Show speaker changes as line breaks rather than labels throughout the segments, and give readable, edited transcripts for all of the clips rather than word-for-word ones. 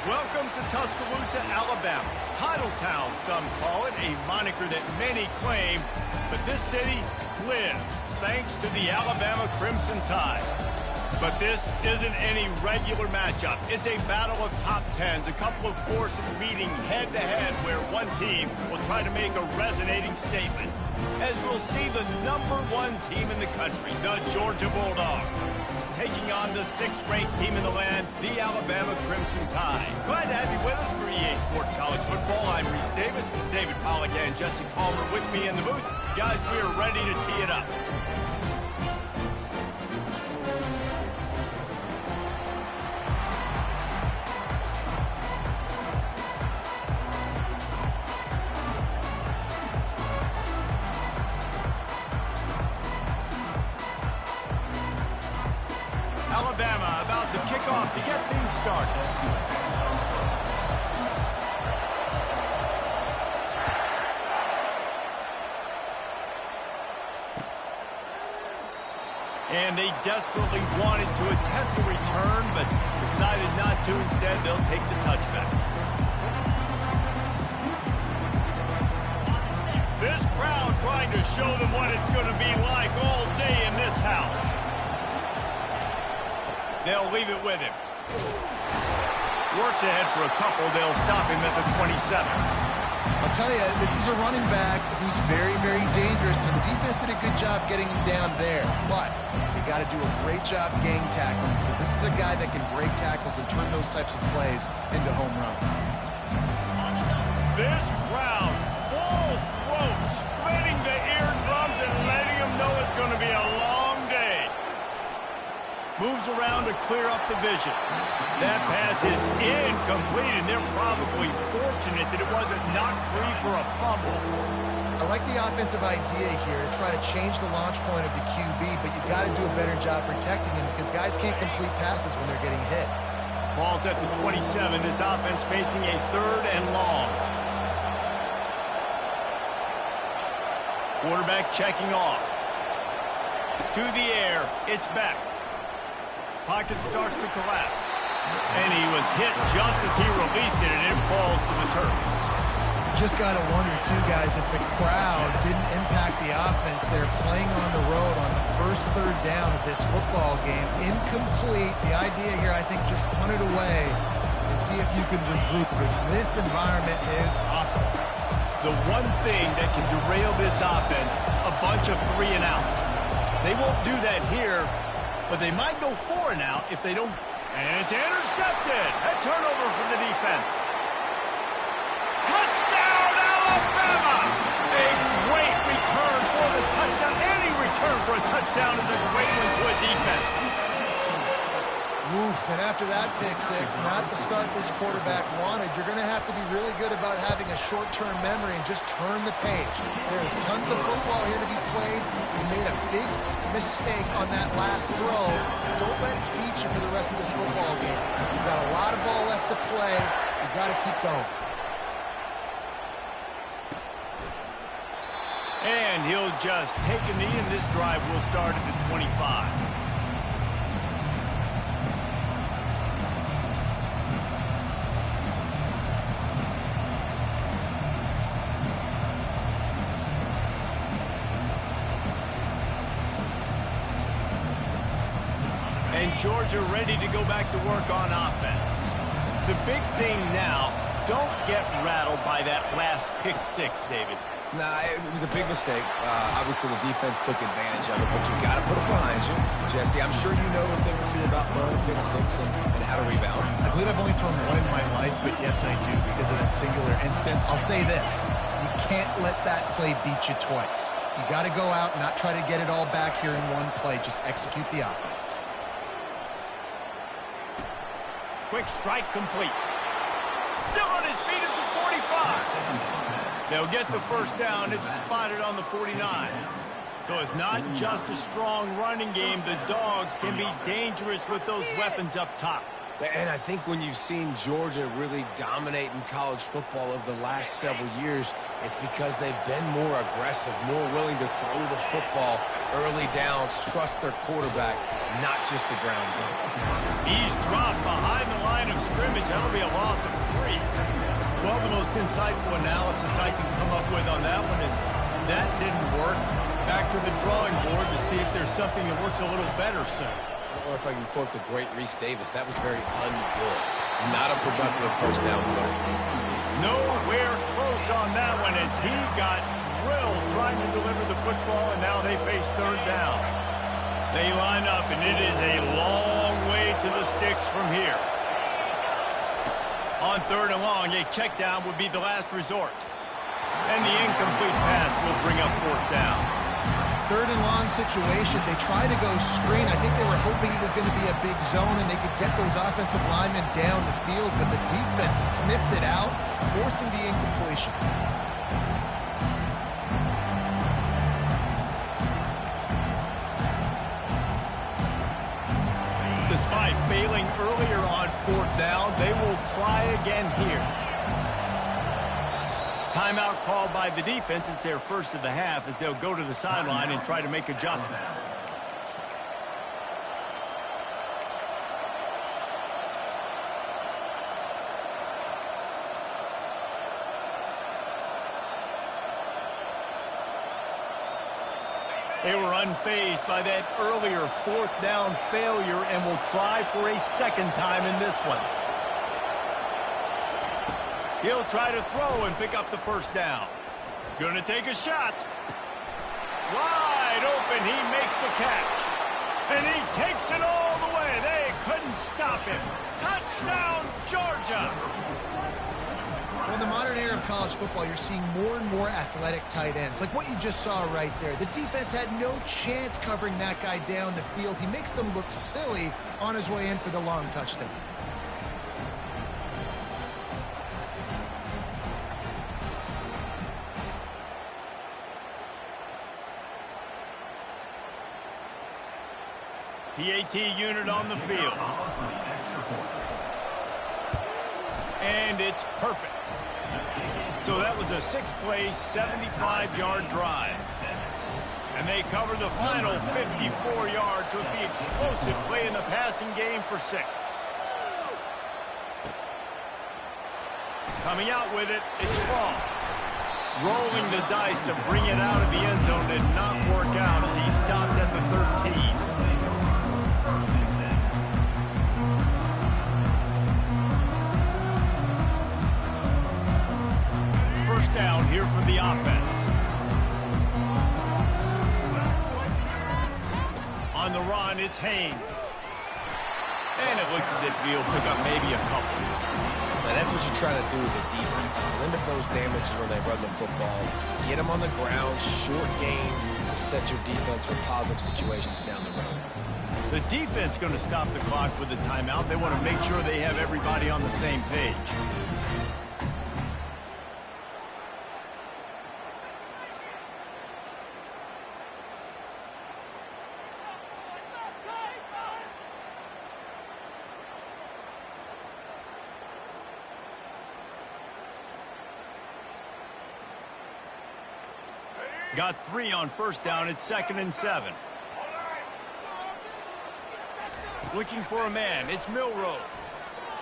Welcome to Tuscaloosa, Alabama. Title Town, some call it, a moniker that many claim, but this city lives thanks to the Alabama Crimson Tide. But this isn't any regular matchup. It's a battle of top tens, a couple of forces meeting head-to-head where one team will try to make a resonating statement. As we'll see the #1 team in the country, the Georgia Bulldogs, taking on the 6th-ranked team in the land, the Alabama Crimson Tide. Glad to have you with us for EA Sports College Football. I'm Reese Davis, David Pollack and Jesse Palmer with me in the booth. Guys, we are ready to tee it up. Alabama about to kick off to get things started. And they desperately wanted to attempt a return, but decided not to. Instead, they'll take the touchback. This crowd trying to show them what it's going to be like all day in this house. They'll leave it with him. Works ahead for a couple. They'll stop him at the 27.
I'll tell you, this is a running back who's very, very dangerous, and the defense did a good job getting him down there. But you got to do a great job gang tackling, because this is a guy that can break tackles and turn those types of plays into home runs.
This crowd, full throat, spreading the eardrums and letting them know it's going to be a long day. Moves around to clear up the vision. That pass is incomplete, and they're probably fortunate that it wasn't knocked free for a fumble.
I like the offensive idea here to try to change the launch point of the QB, but you got to do a better job protecting him because guys can't complete passes when they're getting hit.
Ball's at the 27. This offense facing a 3rd and long. Quarterback checking off. To the air. It's back. Pocket starts to collapse. And he was hit just as he released it, and it falls to the turf.
Just got to wonder, too, guys, if the crowd didn't impact the offense. They're playing on the road on the first 3rd down of this football game. Incomplete. The idea here, I think, just punt it away and see if you can regroup, because this environment is awesome.
The one thing that can derail this offense, a bunch of 3-and-outs. They won't do that here, but they might go 4-and-out if they don't. And it's intercepted. A turnover for the defense. Touchdown, Alabama! A great return for the touchdown. Any return for a touchdown is a great one to a defense.
Oof, and after that pick six, not the start this quarterback wanted. You're going to have to be really good about having a short-term memory and just turn the page. There's tons of football here to be played. You made a big mistake on that last throw. Don't let it beat you for the rest of this football game. You've got a lot of ball left to play. You've got to keep going.
And he'll just take a knee, and this drive will start at the 25. And Georgia ready to go back to work on offense. The big thing now, don't get rattled by that last pick six, David.
Nah, it was a big mistake. Obviously, the defense took advantage of it, but you got to put it behind you. Jesse, I'm sure you know a thing or two about throwing a pick six and how to rebound.
I believe I've only thrown one in my life, but yes, I do because of that singular instance. I'll say this. You can't let that play beat you twice. You got to go out and not try to get it all back here in one play. Just execute the offense.
Quick strike complete. Still on his feet at the 45. They'll get the first down. It's spotted on the 49. So it's not just a strong running game. The Dogs can be dangerous with those weapons up top.
And I think when you've seen Georgia really dominate in college football over the last several years, it's because they've been more aggressive, more willing to throw the football early downs, trust their quarterback, not just the ground game.
He's dropped behind the line of scrimmage. That'll be a loss Well, the most insightful analysis I can come up with on that one is that didn't work. Back to the drawing board to see if there's something that works a little better soon.
Or if I can quote the great Reese Davis, that was very ungood. Not a productive first down play.
Nowhere close on that one as he got drilled trying to deliver the football, and now they face third down. They line up, and it is a long way to the sticks from here. On third and long, a check down would be the last resort. And the incomplete pass will bring up fourth down.
Third and long situation. They try to go screen. I think they were hoping it was going to be a big zone and they could get those offensive linemen down the field, but the defense sniffed it out, forcing the incompletion.
Despite failing earlier on fourth down, they will try again here. Timeout called by the defense. It's their first of the half as they'll go to the sideline and try to make adjustments. They were unfazed by that earlier fourth down failure and will try for a second time in this one. He'll try to throw and pick up the first down. Gonna take a shot. Wide open, he makes the catch. And he takes it all the way. They couldn't stop him. Touchdown, Georgia!
Well, in the modern era of college football, you're seeing more and more athletic tight ends, like what you just saw right there. The defense had no chance covering that guy down the field. He makes them look silly on his way in for the long touchdown.
PAT unit on the field. And it's perfect. So that was a six-play, 75-yard drive. And they cover the final 54 yards with the explosive play in the passing game for 6. Coming out with it, it's Ball. Rolling the dice to bring it out of the end zone did not work out as he stopped at the 13. First down here from the offense. On the run, it's Haynes. And it looks as if he'll pick up maybe a couple.
Now, that's what you're trying to do as a defense. Limit those damages when they run the football. Get them on the ground, short gains to set your defense for positive situations down the road.
The defense going to stop the clock with a timeout. They want to make sure they have everybody on the same page. Got 3 on first down. It's 2nd and 7. Looking for a man. It's Milroe.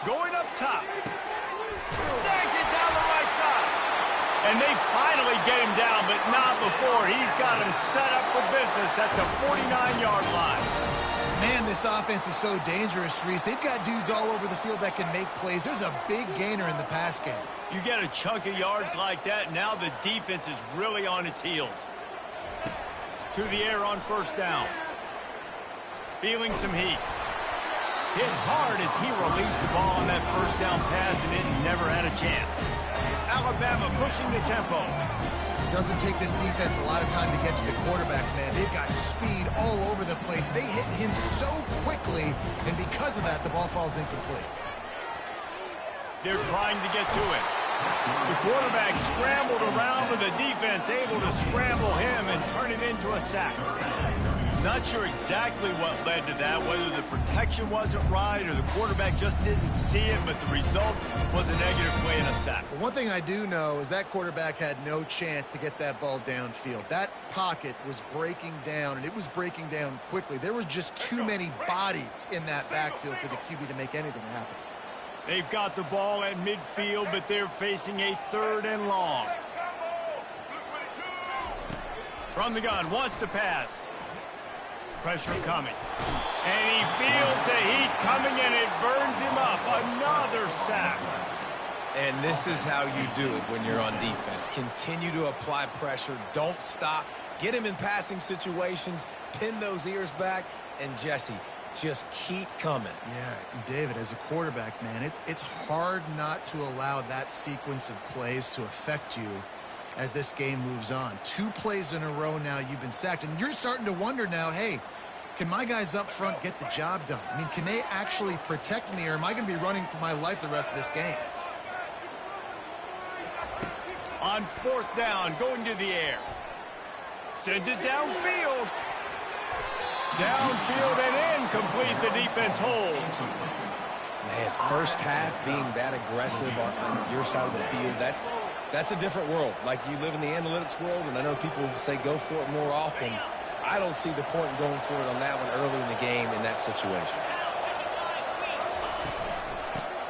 Going up top. Snags it down the right side. And they finally get him down, but not before. He's got him set up for business at the 49-yard line.
Man, this offense is so dangerous, Reese. They've got dudes all over the field that can make plays. There's a big gainer in the pass game.
You get a chunk of yards like that, now the defense is really on its heels. To the air on first down. Feeling some heat. Hit hard as he released the ball on that first down pass, and it never had a chance. Alabama pushing the tempo.
It doesn't take this defense a lot of time to get to the quarterback, man. They've got speed all over the place. They hit him so quickly, and because of that, the ball falls incomplete.
They're trying to get to it. The quarterback scrambled around with the defense, able to scramble him and turn it into a sack. Not sure exactly what led to that, whether the protection wasn't right or the quarterback just didn't see it, but the result was a negative play and a sack.
Well, one thing I do know is that quarterback had no chance to get that ball downfield. That pocket was breaking down, and it was breaking down quickly. There were just too many bodies in that backfield for the QB to make anything happen.
They've got the ball at midfield, but they're facing a 3rd and long. From the gun, wants to pass. Pressure coming. And he feels the heat coming, and it burns him up. Another sack.
And this is how you do it when you're on defense. Continue to apply pressure. Don't stop. Get him in passing situations. Pin those ears back. And Jesse, just keep coming.
Yeah, David, as a quarterback, man, it's hard not to allow that sequence of plays to affect you as this game moves on. 2 plays in a row now you've been sacked, and you're starting to wonder now, hey, can my guys up front get the job done? I mean, can they actually protect me, or am I going to be running for my life the rest of this game?
On 4th down, going to the air. Sends it downfield. Downfield and incomplete. The defense holds.
Man, first half being that aggressive on your side of the field, that's a different world. Like, you live in the analytics world, and I know people say go for it more often. I don't see the point in going for it on that one early in the game in that situation.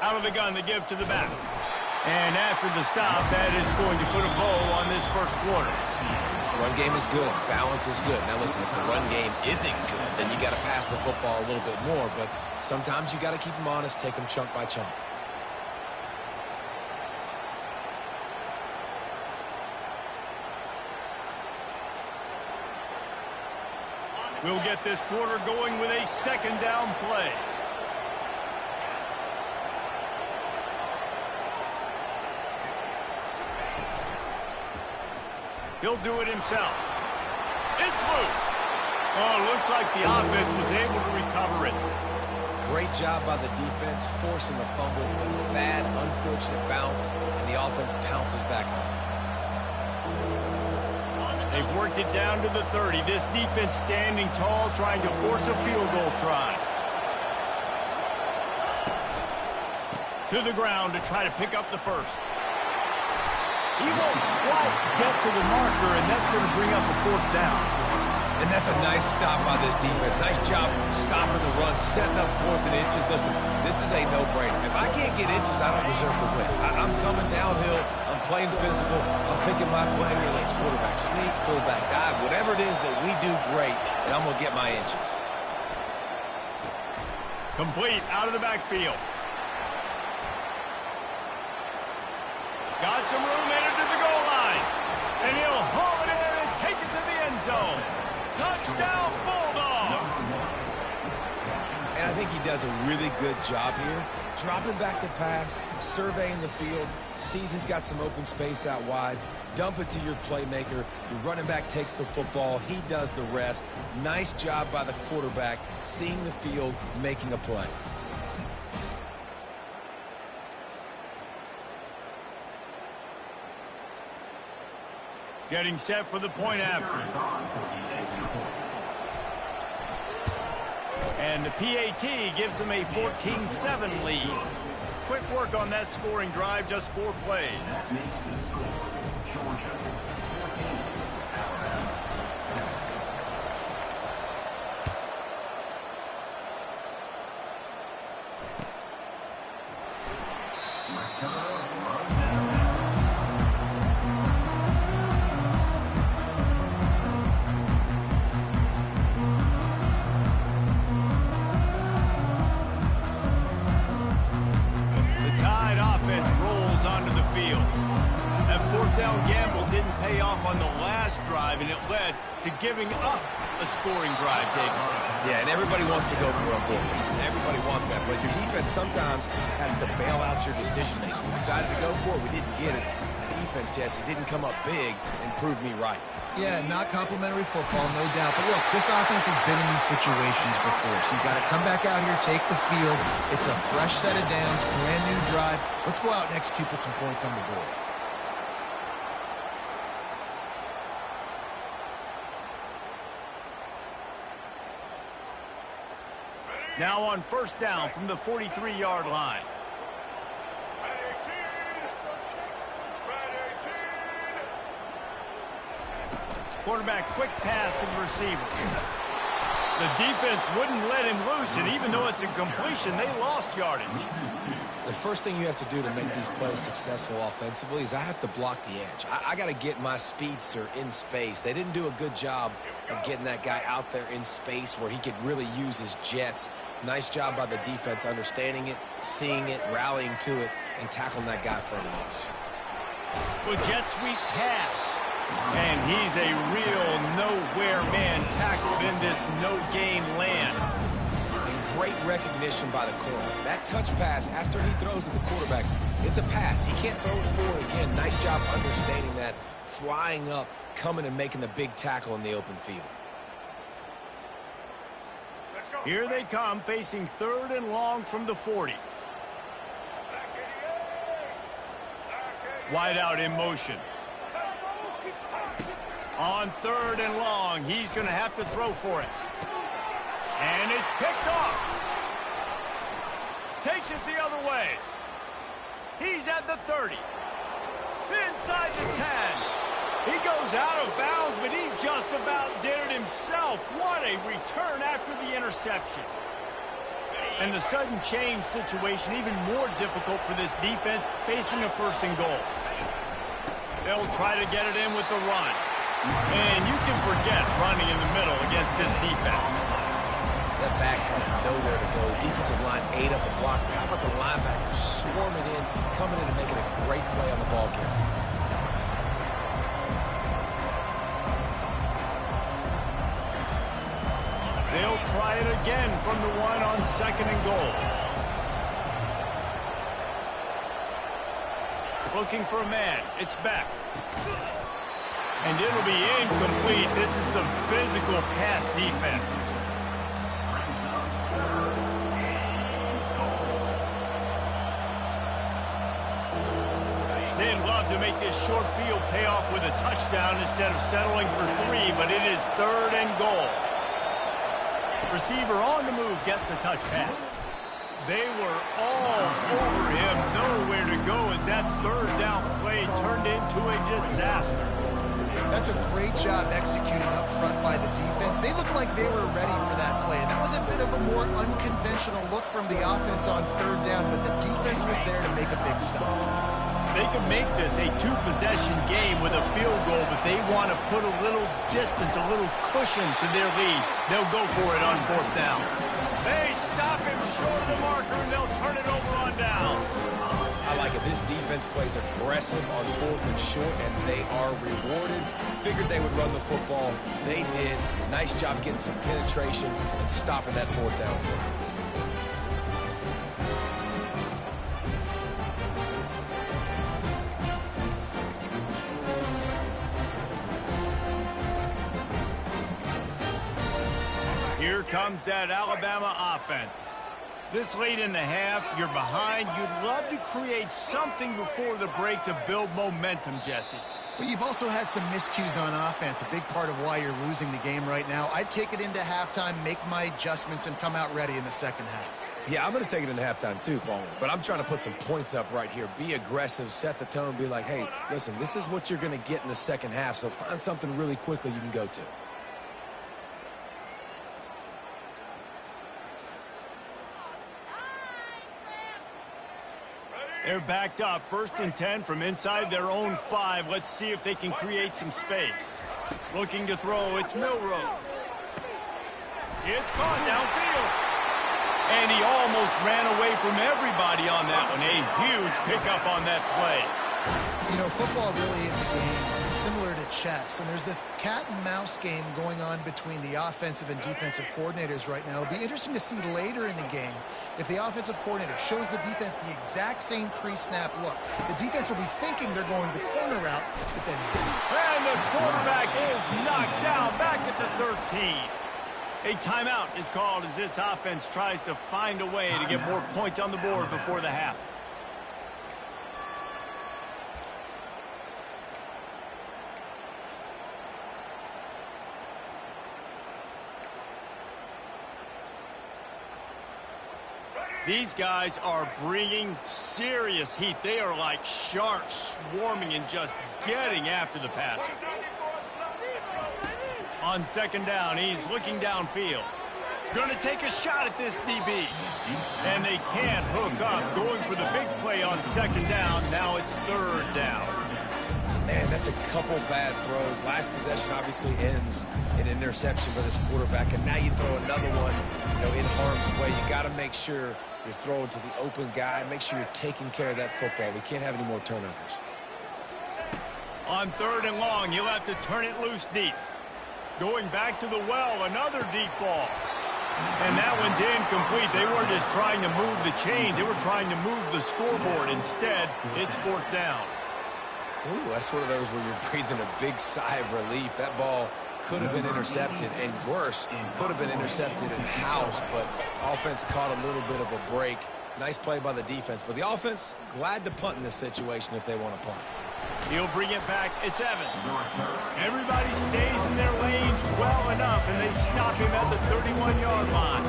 Out of the gun to give to the back. And after the stop, that is going to put a bow on this first quarter.
Run game is good. Balance is good. Now, listen, if the run game isn't good, then you got to pass the football a little bit more. But sometimes you got to keep them honest, take them chunk by chunk.
We'll get this quarter going with a 2nd down play. He'll do it himself. It's loose. Oh, looks like the offense was able to recover it.
Great job by the defense, forcing the fumble, but a bad, unfortunate bounce, and the offense pounces back on.
They've worked it down to the 30. This defense standing tall, trying to force a field goal try. To the ground to try to pick up the first. He won't quite get to the marker, and that's going to bring up a 4th down.
And that's a nice stop by this defense. Nice job stopping the run, setting up 4th and inches. Listen, this is a no-brainer. If I can't get inches, I don't deserve to win. I'm coming downhill. I'm playing physical. I'm picking my play, whether it's quarterback sneak, fullback dive, whatever it is that we do great, and I'm going to get my inches.
Complete out of the backfield. Got some room, headed to the goal line. And he'll haul it in and take it to the end zone. Touchdown, Bulldogs!
And I think he does a really good job here. Dropping back to pass, surveying the field, sees he's got some open space out wide. Dump it to your playmaker. Your running back takes the football. He does the rest. Nice job by the quarterback, seeing the field, making a play.
Getting set for the point after. And the PAT gives them a 14-7 lead. Quick work on that scoring drive, just 4 plays. And it led to giving up a scoring drive, David.
Yeah, and everybody wants to go for it, unfortunately. Everybody wants that, but your defense sometimes has to bail out your decision-making. We decided to go for it. We didn't get it. The defense, Jesse, didn't come up big and prove me right.
Yeah, not complimentary football, no doubt. But look, this offense has been in these situations before, so you got to come back out here, take the field. It's a fresh set of downs, brand new drive. Let's go out and execute, put some points on the board.
Now on 1st down from the 43-yard line. Quarterback quick pass to the receiver. The defense wouldn't let him loose, and even though it's a completion, they lost yardage.
The first thing you have to do to make these plays successful offensively is I have to block the edge. I got to get my speedster in space. They didn't do a good job of getting that guy out there in space where he could really use his jets. Nice job by the defense understanding it, seeing it, rallying to it, and tackling that guy for a loss.
With jet sweep pass. And he's a real nowhere man tackled in this no-gain land.
And great recognition by the corner. That touch pass after he throws to the quarterback, it's a pass. He can't throw it forward again. Nice job understanding that, flying up, coming and making the big tackle in the open field.
Here they come, facing 3rd and long from the 40. Wide out in motion. On 3rd and long, he's going to have to throw for it. And it's picked off. Takes it the other way. He's at the 30. Inside the 10. He goes out of bounds, but he just about did it himself. What a return after the interception. And the sudden change situation even more difficult for this defense facing a 1st and goal. They'll try to get it in with the run. And you can forget running in the middle against this defense.
That back had nowhere to go. Defensive line ate up the blocks. But how about the linebackers swarming in, coming in and making a great play on the ball carrier?
They'll try it again from the 1 on 2nd and goal. Looking for a man. It's back. And it'll be incomplete. This is some physical pass defense. They'd love to make this short field pay off with a touchdown instead of settling for 3, but it is 3rd and goal. Receiver on the move gets the touch pass. They were all over him. Nowhere to go as that 3rd down play turned into a disaster.
That's a great job executing up front by the defense. They looked like they were ready for that play. And that was a bit of a more unconventional look from the offense on 3rd down, but the defense was there to make a big stop.
They can make this a 2-possession game with a field goal, but they want to put a little distance, a little cushion to their lead. They'll go for it on 4th down. They stop him short of the marker, and they'll turn it over on down.
I like it. This defense plays aggressive on 4th and short, and they are rewarded. Figured they would run the football. They did. Nice job getting some penetration and stopping that 4th down play.
Here comes that Alabama offense. This late in the half, you're behind. You'd love to create something before the break to build momentum, Jesse.
But you've also had some miscues on offense, a big part of why you're losing the game right now. I'd take it into halftime, make my adjustments, and come out ready in the 2nd half.
Yeah, I'm going to take it into halftime too, Paul. But I'm trying to put some points up right here. Be aggressive, set the tone, be like, hey, listen, this is what you're going to get in the 2nd half, so find something really quickly you can go to.
They're backed up, 1st and 10 from inside their own 5. Let's see if they can create some space. Looking to throw, it's Milroe. It's caught downfield. And he almost ran away from everybody on that one. A huge pickup on that play.
You know, football really is a game similar to chess, and there's this cat-and-mouse game going on between the offensive and defensive coordinators right now. It'll be interesting to see later in the game if the offensive coordinator shows the defense the exact same pre-snap look. The defense will be thinking they're going the corner route, but then...
And the quarterback is knocked down back at the 13. A timeout is called as this offense tries to find a way to get more points on the board before the half. These guys are bringing serious heat. They are like sharks swarming and just getting after the passer. On 2nd down, he's looking downfield. Going to take a shot at this DB. And they can't hook up. Going for the big play on second down. Now it's third down.
Man, that's a couple bad throws. Last possession obviously ends in an interception for this quarterback, and now you throw another one, in harm's way. You got to make sure you're throwing to the open guy. Make sure you're taking care of that football. We can't have any more turnovers.
On third and long, he'll have to turn it loose deep. Going back to the well, another deep ball. And that one's incomplete. They weren't just trying to move the chains. They were trying to move the scoreboard. Instead, it's fourth down.
Ooh, that's one of those where you're breathing a big sigh of relief. That ball could have been intercepted, and worse, could have been intercepted in house, but offense caught a little bit of a break. Nice play by the defense, but the offense, glad to punt in this situation if they want to punt.
He'll bring it back. It's Evans. Everybody stays in their lanes well enough, and they stop him at the 31-yard line.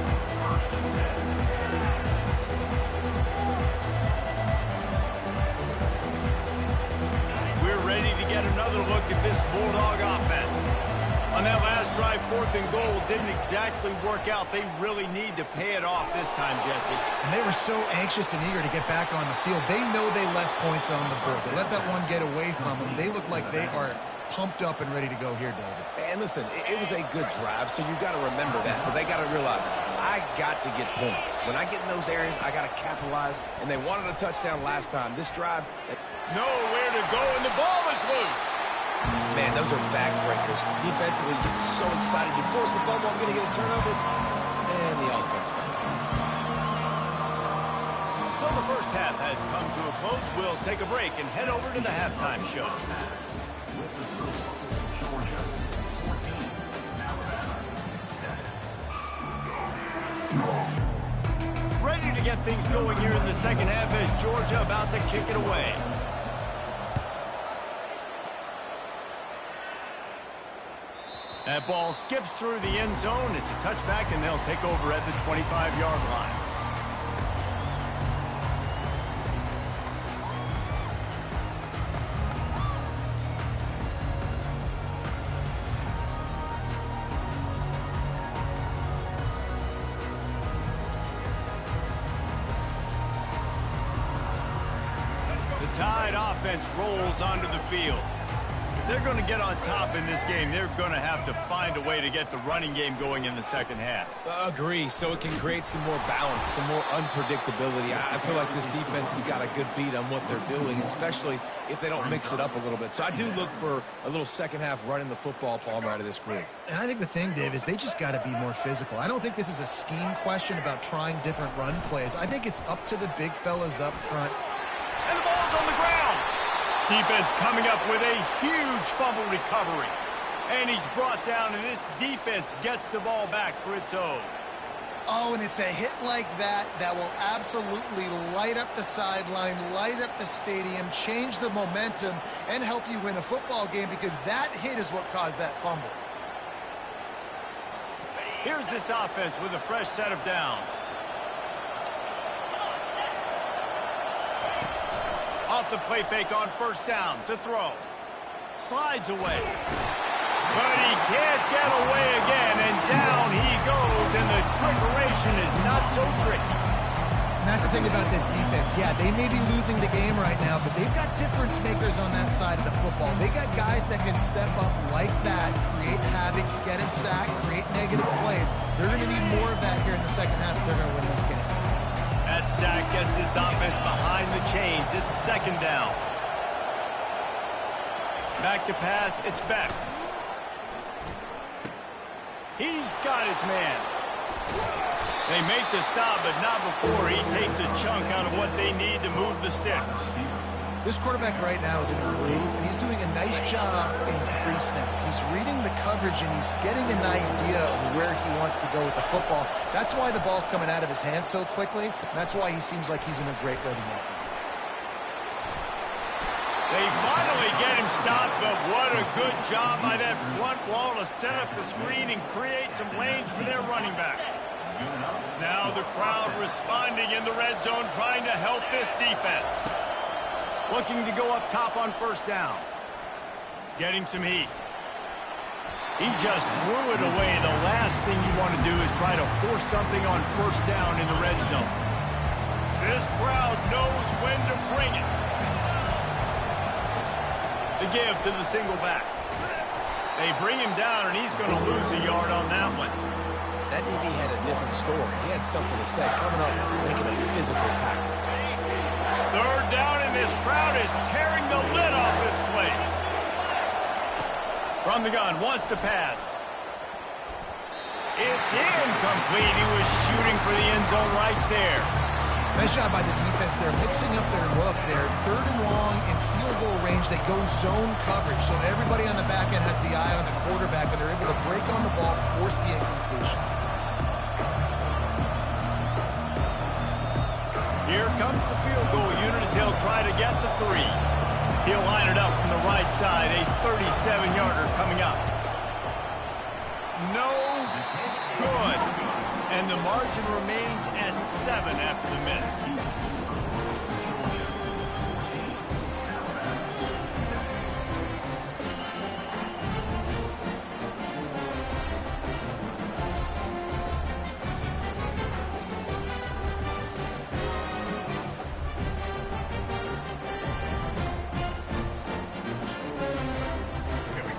Ready to get another look at this Bulldog offense. On that last drive, 4th and goal didn't exactly work out. They really need to pay it off this time, Jesse.
And they were so anxious and eager to get back on the field. They know they left points on the board. They let that one get away from them. They look like they are pumped up and ready to go here, David.
And listen, it was a good drive, so you've got to remember that. But they got to realize, I got to get points. When I get in those areas, I got to capitalize. And they wanted a touchdown last time. This drive...
Nowhere to go, and the ball is loose.
Man, those are backbreakers. Defensively, you get so excited. You force the fumble, I'm going to get a turnover. And the offense falls off.
So the first half has come to a close. We'll take a break and head over to the halftime show. Ready to get things going here in the second half as Georgia about to kick it away. That ball skips through the end zone. It's a touchback, and they'll take over at the 25-yard line. The Tide offense rolls onto the field. If they're going to get on top in this game, they're going to have to find a way to get the running game going in the second half.
Agree, so it can create some more balance, some more unpredictability. I feel like this defense has got a good beat on what they're doing, especially if they don't mix it up a little bit. So I do look for a little second half running the football Palmer out of this group.
And I think the thing, Dave, is they just got to be more physical. I don't think this is a scheme question about trying different run plays. I think it's up to the big fellas up front.
And the ball's on the ground. Defense coming up with a huge fumble recovery. And he's brought down, and this defense gets the ball back for its own.
Oh, and it's a hit like that that will absolutely light up the sideline, light up the stadium, change the momentum, and help you win a football game, because that hit is what caused that fumble.
Here's this offense with a fresh set of downs. Off the play fake on first down to throw. Slides away. But he can't get away again, and down he goes, and the trickeration is not so tricky.
And that's the thing about this defense. Yeah, they may be losing the game right now, but they've got difference makers on that side of the football. They got guys that can step up like that, create havoc, get a sack, create negative plays. They're going to need more of that here in the second half if they're going to win this game.
That sack gets this offense behind the chains. It's second down. Back to pass. It's Beck. He's got his man. They make the stop, but not before he takes a chunk out of what they need to move the sticks.
This quarterback right now is in a groove, and he's doing a nice job in pre-snap. He's reading the coverage, and he's getting an idea of where he wants to go with the football. That's why the ball's coming out of his hands so quickly, and that's why he seems like he's in a great rhythm right now.
They finally get him stopped, but what a good job by that front wall to set up the screen and create some lanes for their running back. Now the crowd responding in the red zone, trying to help this defense. Looking to go up top on first down. Getting some heat. He just threw it away. The last thing you want to do is try to force something on first down in the red zone. This crowd knows when to bring it. The give to the single back. They bring him down, and he's going to lose a yard on that one.
That DB had a different story. He had something to say, coming up, making a physical tackle.
Third down, and this crowd is tearing the lid off this place. From the gun, wants to pass. It's incomplete. He was shooting for the end zone right there.
Nice job by the defense. They're mixing up their look. They're third and long in field goal range. They go zone coverage. So everybody on the back end has the eye on the quarterback, and they're able to break on the ball, force the incompletion.
Here comes the field goal unit as they'll try to get the 3. He'll line it up from the right side. A 37-yarder coming up. No good. And the margin remains at 7 after the miss.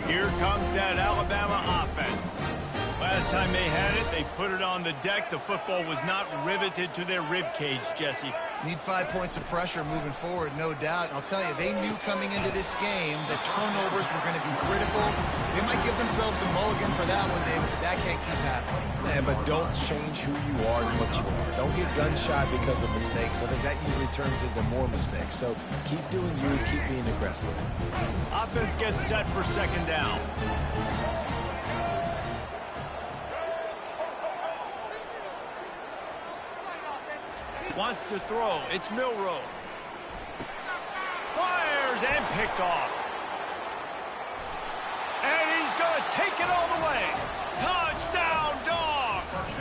Here comes that Alabama offense. Last time they had it, they put it on the deck. The football was not riveted to their rib cage, Jesse.
Need 5 points of pressure moving forward, no doubt. And I'll tell you, they knew coming into this game that turnovers were going to be critical. They might give themselves a mulligan for that one, David, but that can't keep happening.
Yeah, but don't change who you are and what you are. Don't get gun-shy because of mistakes. I think that usually turns into more mistakes. So keep doing you, keep being aggressive.
Offense gets set for second down. Wants to throw. It's Milroe. Fires and picked off. And he's going to take it all the way. Touchdown, Dogs!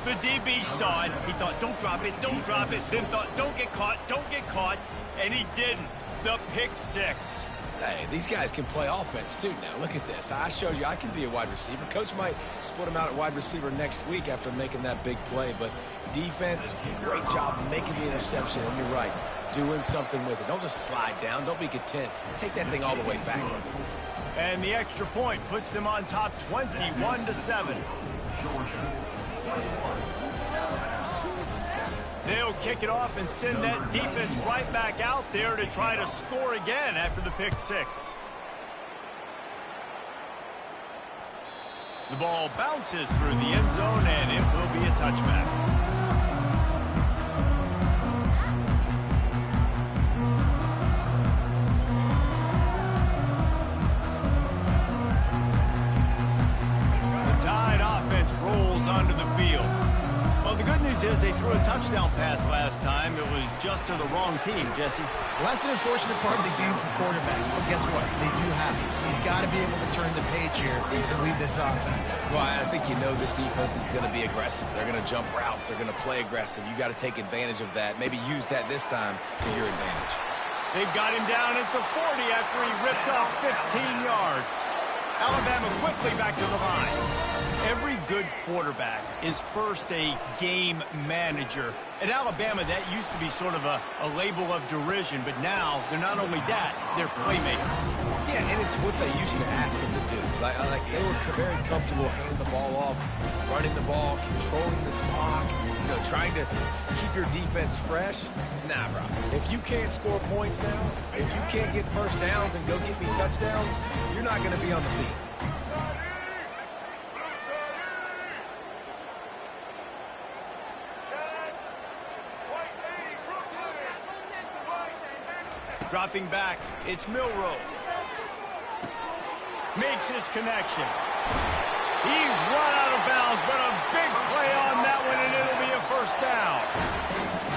The DB saw it. He thought, don't drop it, don't drop it. Then thought, don't get caught. And he didn't. The pick 6.
Hey, these guys can play offense, too, now. Look at this. I showed you I can be a wide receiver. Coach might split him out at wide receiver next week after making that big play. But defense, great job making the interception. And you're right, doing something with it. Don't just slide down. Don't be content. Take that thing all the way back.
And the extra point puts them on top 21-7. They'll kick it off and send that defense right back out there to try to score again after the pick 6. The ball bounces through the end zone, and it will be a touchback. The Tide offense rolls onto the field. Well, the good news is they threw a touchdown pass last time. It was just to the wrong team, Jesse.
Well, that's an unfortunate part of the game for quarterbacks, but guess what? They do happen. So you've got to be able to turn the page here and lead this offense.
Well, I think you know this defense is going to be aggressive. They're going to jump routes. They're going to play aggressive. You got to take advantage of that. Maybe use that this time to your advantage.
They've got him down at the 40 after he ripped off 15 yards. Alabama quickly back to the line. Every good quarterback is first a game manager. At Alabama, that used to be sort of a label of derision, but now they're not only that, they're playmakers.
Yeah, and it's what they used to ask them to do. Like they were very comfortable handing the ball off, running the ball, controlling the clock, trying to keep your defense fresh. Nah, bro. If you can't score points now, if you can't get first downs and go get me touchdowns, you're not going to be on the field.
Dropping back, it's Milroe. Makes his connection. He's run out of bounds, but a big play on that one, and it'll be a first down.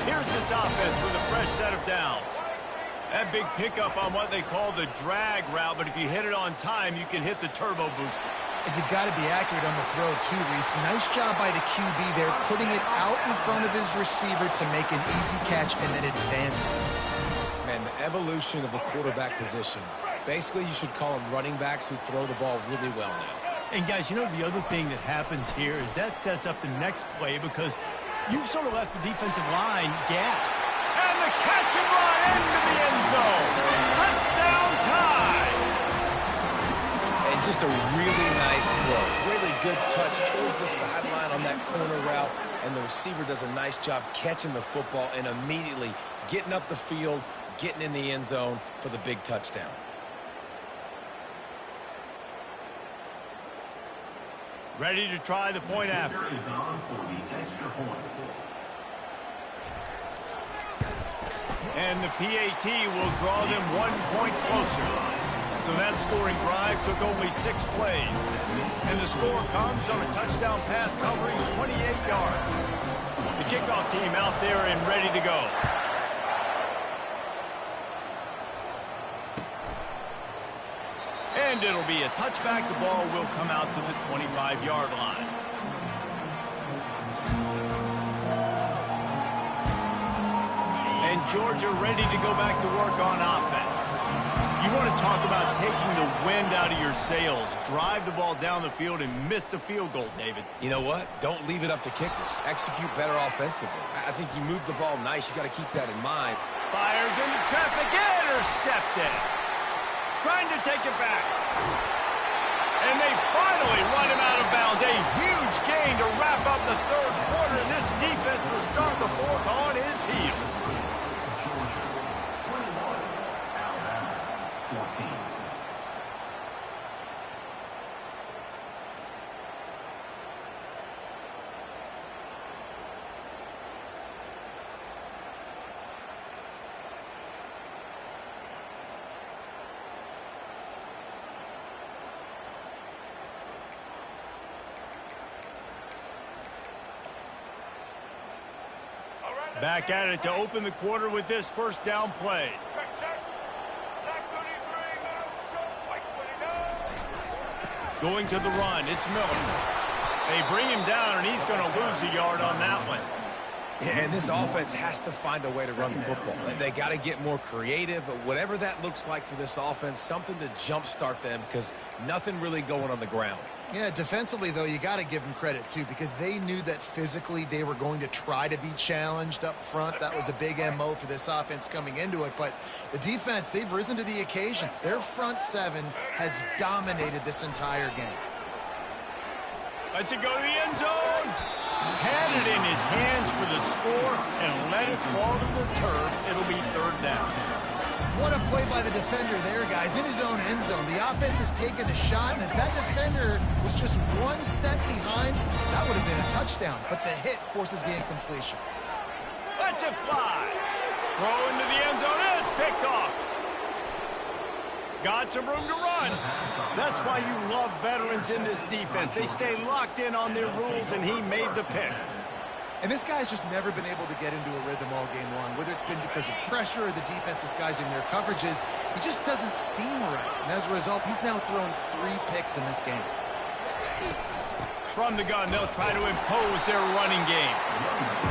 Here's this offense with a fresh set of downs. That big pickup on what they call the drag route, but if you hit it on time, you can hit the turbo boosters.
And you've got to be accurate on the throw, too, Reese. Nice job by the QB there, putting it out in front of his receiver to make an easy catch and then advancing.
Man, the evolution of the quarterback position Basically, you should call them running backs who throw the ball really well now.
And, guys, you know the other thing that happens here is that sets up the next play because you've sort of left the defensive line gassed. And the catch and run into the end zone. Touchdown tie.
And just a really nice throw. Really good touch towards the sideline on that corner route. And the receiver does a nice job catching the football and immediately getting up the field, getting in the end zone for the big touchdown.
Ready to try the point after. And the PAT will draw them 1 point closer. So that scoring drive took only 6 plays. And the score comes on a touchdown pass covering 28 yards. The kickoff team out there and ready to go. And it'll be a touchback. The ball will come out to the 25-yard line. And Georgia ready to go back to work on offense. You want to talk about taking the wind out of your sails. Drive the ball down the field and miss the field goal, David.
You know what? Don't leave it up to kickers. Execute better offensively. I think you move the ball nice. You got to keep that in mind.
Fires into traffic. Intercepted. Trying to take it back. And they finally run him out of bounds. A huge gain to wrap up the third quarter. This defense will start the fourth on its heels. Back at it to open the quarter with this first down play. Going to the run, it's Miller. They bring him down, and he's going to lose a yard on that one.
And this offense has to find a way to run the football. They got to get more creative. Whatever that looks like for this offense, something to jumpstart them because nothing really going on the ground.
Yeah, defensively, though, you got to give them credit, too, because they knew that physically they were going to try to be challenged up front. That was a big MO for this offense coming into it. But the defense, they've risen to the occasion. Their front seven has dominated this entire game.
Lets it go to the end zone. Had it in his hands for the score and let it fall to the turf. It'll be third down.
What a play by the defender there, guys. In his own end zone, the offense has taken a shot, and if that defender was just one step behind, that would have been a touchdown. But the hit forces the incompletion.
Lets it fly. Throw into the end zone, and it's picked off. Got some room to run. That's why you love veterans in this defense. They stay locked in on their rules, and he made the pick.
And this guy's just never been able to get into a rhythm all game long, whether it's been because of pressure or the defense disguising their coverages. He just doesn't seem right. And as a result, he's now thrown 3 picks in this game.
From the gun, they'll try to impose their running game.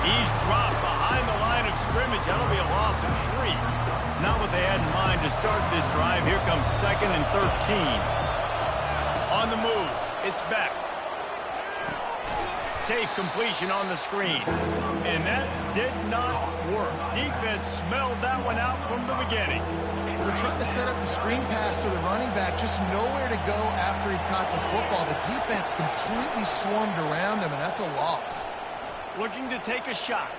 He's dropped behind the line of scrimmage. That'll be a loss of 3. Not what they had in mind to start this drive. Here comes 2nd and 13. On the move, it's Beck. Safe completion on the screen. And that did not work. Defense smelled that one out from the beginning.
They're trying to set up the screen pass to the running back, just nowhere to go after he caught the football. The defense completely swarmed around him, and that's a loss.
Looking to take a shot.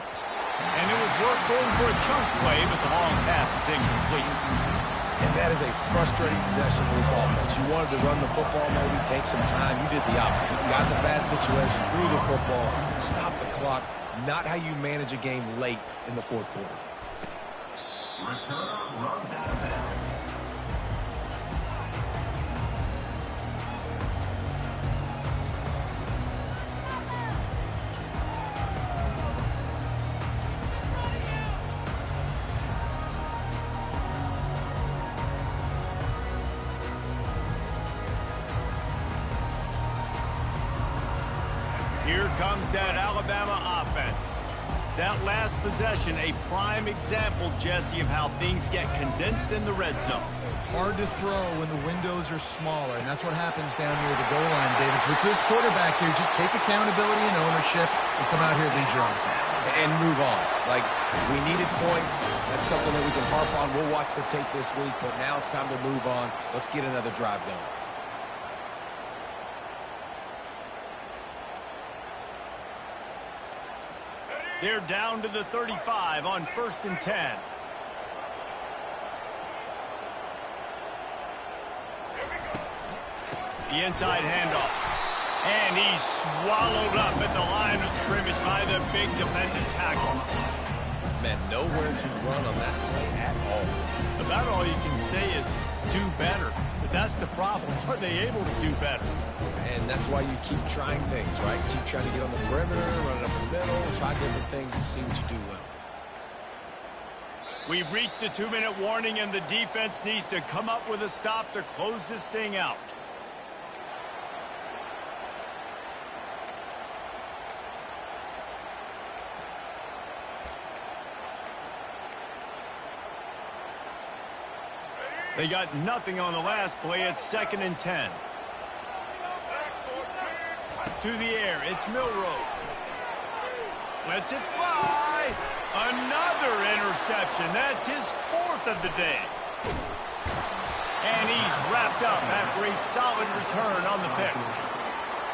And it was worth going for a chunk play, but the long pass is incomplete.
And that is a frustrating possession for this offense. You wanted to run the football, maybe take some time. You did the opposite. You got in a bad situation, threw the football, stopped the clock. Not how you manage a game late in the fourth quarter.
Return runs out of bounds.
Here comes that Alabama offense. That last possession, a prime example, Jesse, of how things get condensed in the red zone.
Hard to throw when the windows are smaller, and that's what happens down near the goal line, David. But for this quarterback here, just take accountability and ownership and come out here and lead your offense.
And move on. Like, we needed points. That's something that we can harp on. We'll watch the tape this week, but now it's time to move on. Let's get another drive going.
They're down to the 35 on 1st and 10. The inside handoff. And he's swallowed up at the line of scrimmage by the big defensive tackle.
Man, nowhere to run on that play at all.
About all you can say is do better. But that's the problem. Are they able to do better?
And that's why you keep trying things, right? Keep trying to get on the perimeter, run it up the middle, try different things to see what you do well.
We've reached the 2-minute warning, and the defense needs to come up with a stop to close this thing out. They got nothing on the last play. It's 2nd and 10. To the air, it's Milroe. Lets it fly. Another interception. That's his 4th of the day. And he's wrapped up after a solid return on the pick.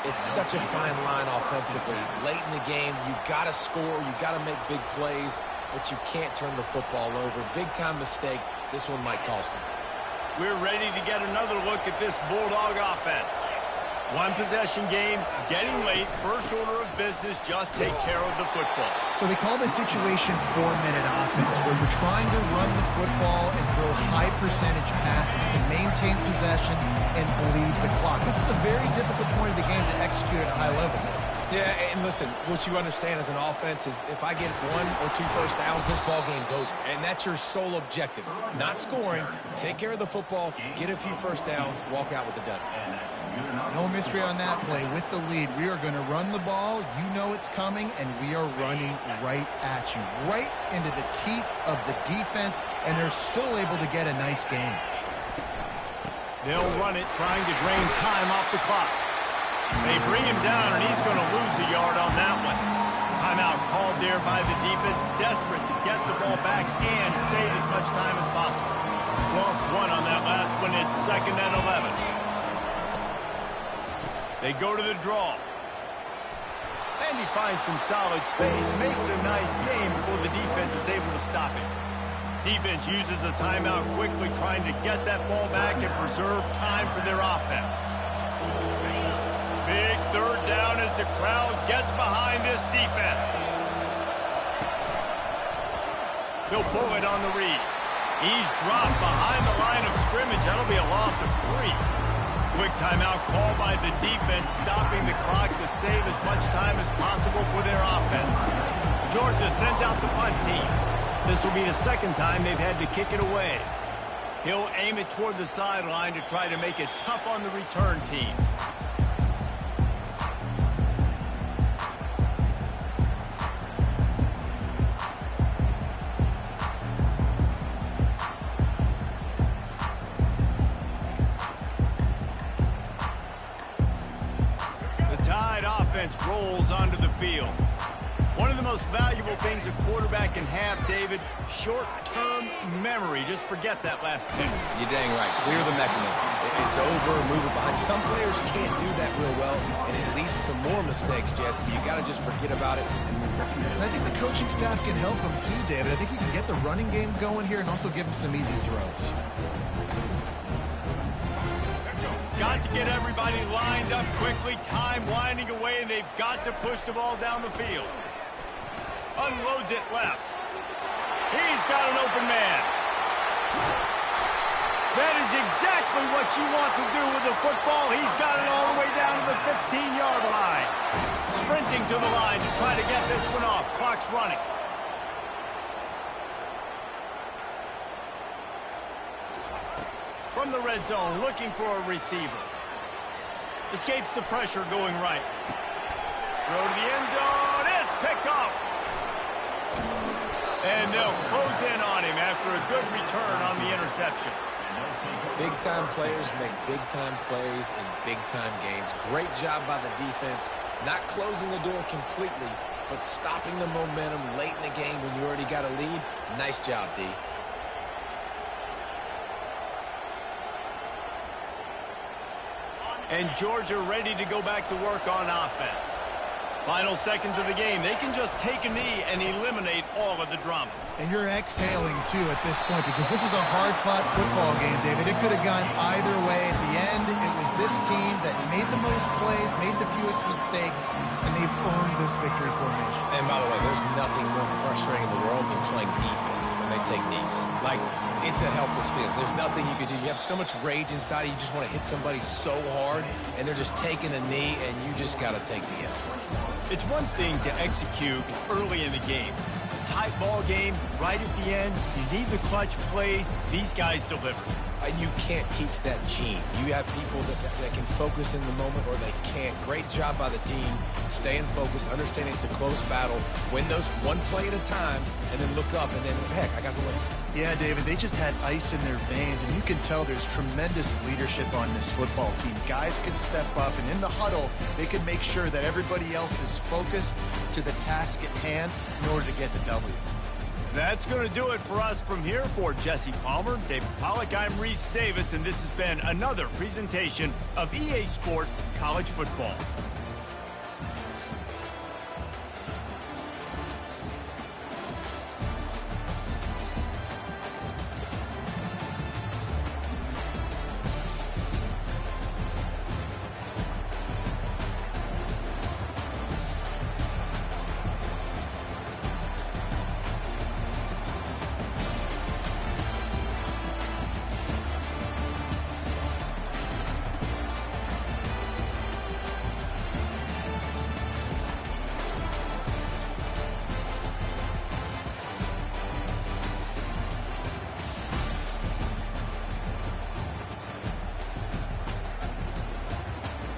It's such a fine line offensively. Late in the game, you got to score, you got to make big plays, but you can't turn the football over. Big-time mistake. This one might cost him.
We're ready to get another look at this Bulldog offense. One possession game, getting late, first order of business, just take care of the football.
So they call this situation 4-minute offense, where you're trying to run the football and throw high percentage passes to maintain possession and bleed the clock. This is a very difficult point of the game to execute at a high level.
Yeah, and listen, what you understand as an offense is if I get 1 or 2 first downs, this ball game's over. And that's your sole objective. Not scoring, take care of the football, get a few first downs, walk out with the W.
No mystery on that play. With the lead, we are going to run the ball. You know it's coming, and we are running right at you, right into the teeth of the defense, and they're still able to get a nice game.
They'll run it, trying to drain time off the clock. They bring him down, and he's going to lose a yard on that one. Timeout called there by the defense, desperate to get the ball back and save as much time as possible. Lost 1 on that last one. It's 2nd and 11. They go to the draw. And he finds some solid space, makes a nice game before the defense is able to stop it. Defense uses a timeout quickly, trying to get that ball back and preserve time for their offense. Big 3rd down as the crowd gets behind this defense. They'll pull it on the read. He's dropped behind the line of scrimmage. That'll be a loss of 3. Quick timeout call by the defense, stopping the clock to save as much time as possible for their offense. Georgia sends out the punt team. This will be the 2nd time they've had to kick it away. He'll aim it toward the sideline to try to make it tough on the return team. Rolls onto the field. One of the most valuable things a quarterback can have, David, short-term memory. Just forget that last pick.
You're dang right. Clear the mechanism. It's over, move it behind. Some players can't do that real well, and it leads to more mistakes, Jesse. You got to just forget about it and move on.
And I think the coaching staff can help him too, David. I think you can get the running game going here and also give him some easy throws.
Got to get everybody lined up quickly. Time winding away, and they've got to push the ball down the field. Unloads it left. He's got an open man. That is exactly what you want to do with the football. He's got it all the way down to the 15-yard line. Sprinting to the line to try to get this one off. Clock's running. From the red zone, looking for a receiver. Escapes the pressure going right. Throw to the end zone. It's picked off. And they'll close in on him after a good return on the interception.
Big-time players make big-time plays in big-time games. Great job by the defense, not closing the door completely, but stopping the momentum late in the game when you already got a lead. Nice job, D.
And Georgia ready to go back to work on offense. Final seconds of the game. They can just take a knee and eliminate all of the drama.
And you're exhaling, too, at this point, because this was a hard-fought football game, David. It could have gone either way. At the end, it was this team that made the most plays, made the fewest mistakes, and they've earned this victory formation.
And by the way, there's nothing more frustrating in the world than playing defense when they take knees. Like, it's a helpless feeling. There's nothing you can do. You have so much rage inside. You just want to hit somebody so hard, and they're just taking a knee, and you just got to take the L.
It's one thing to execute early in the game. Tight ball game, right at the end, you need the clutch plays. These guys deliver.
And you can't teach that gene. You have people that can focus in the moment or they can't. Great job by the team, staying focused, understanding it's a close battle, win those one play at a time, and then look up, and then, heck, I got the win.
Yeah, David, they just had ice in their veins, and you can tell there's tremendous leadership on this football team. Guys can step up, and in the huddle, they can make sure that everybody else is focused to the task at hand in order to get the W.
That's going to do it for us from here. For Jesse Palmer, David Pollack, I'm Reese Davis, and this has been another presentation of EA Sports College Football.